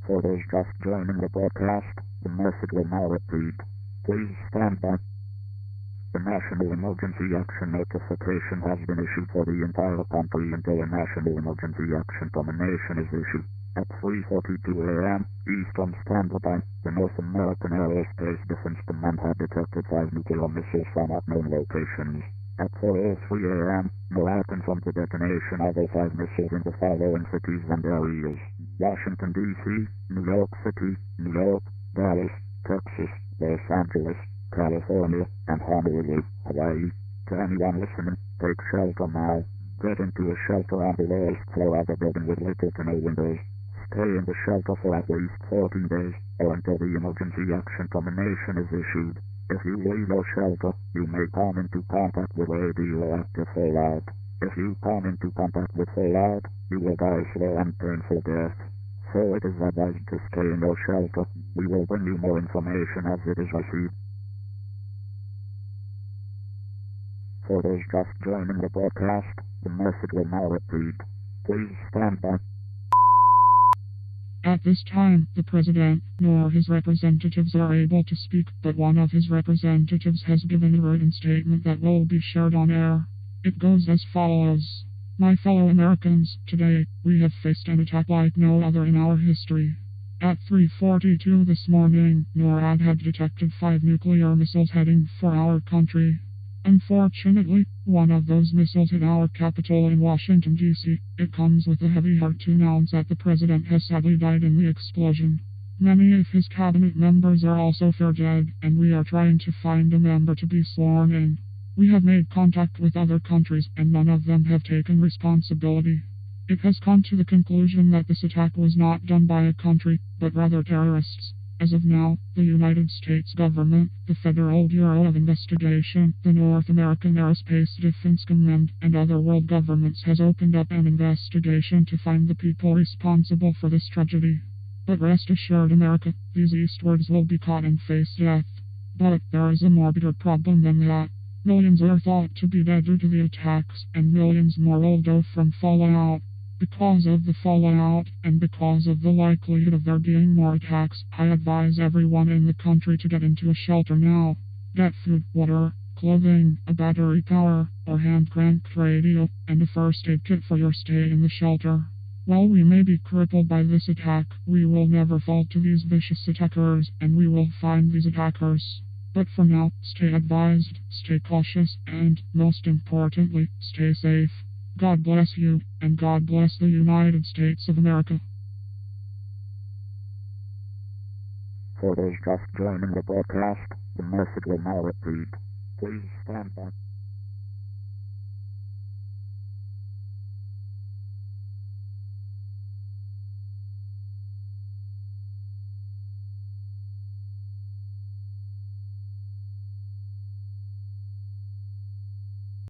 For those just joining the broadcast, the message will now repeat. Please stand by. The National Emergency Action Notification has been issued for the entire country until a National Emergency Action Termination is issued. At 3:42 a.m. Eastern Standard Time, the North American Aerospace Defense Command had detected 5 nuclear missiles from unknown locations. At 4:03 a.m., no action from the detonation of all 5 missiles in the following cities and areas: Washington, D.C., New York City, New York, Dallas, Texas, Los Angeles, California, and Honolulu, Hawaii. To anyone listening, take shelter now. Get into a shelter on the lowest floor of a building with little to no windows. Stay in the shelter for at least 14 days, or until the emergency action termination is issued. If you leave your shelter, you may come into contact with radioactive fallout. If you come into contact with fallout, you will die a slow and painful death. So it is advised to stay in your shelter. We will bring you more information as it is received. For those just joining the broadcast, the message will now repeat. Please stand by. At this time, the President nor his representatives are able to speak, but one of his representatives has given a written statement that will be shared on air. It goes as follows. My fellow Americans, today, we have faced an attack like no other in our history. At 3:42 this morning, NORAD had detected 5 nuclear missiles heading for our country. Unfortunately, one of those missiles hit our capital in Washington, D.C. It comes with a heavy heart to announce that the President has sadly died in the explosion. Many of his cabinet members are also dead, and we are trying to find a member to be sworn in. We have made contact with other countries, and none of them have taken responsibility. It has come to the conclusion that this attack was not done by a country, but rather terrorists. As of now, the United States government, the Federal Bureau of Investigation, the North American Aerospace Defense Command, and other world governments has opened up an investigation to find the people responsible for this tragedy. But rest assured, America, these eastwards will be caught and face death. But there is a more bigger problem than that. Millions are thought to be dead due to the attacks, and millions more will die from fallout. Because of the fallout, and because of the likelihood of there being more attacks, I advise everyone in the country to get into a shelter now. Get food, water, clothing, a battery power, or hand-cranked radio, and a first aid kit for your stay in the shelter. While we may be crippled by this attack, we will never fall to these vicious attackers, and we will find these attackers. But for now, stay advised, stay cautious, and, most importantly, stay safe. God bless you, and God bless the United States of America. For those just joining the broadcast, the message will now repeat. Please stand by.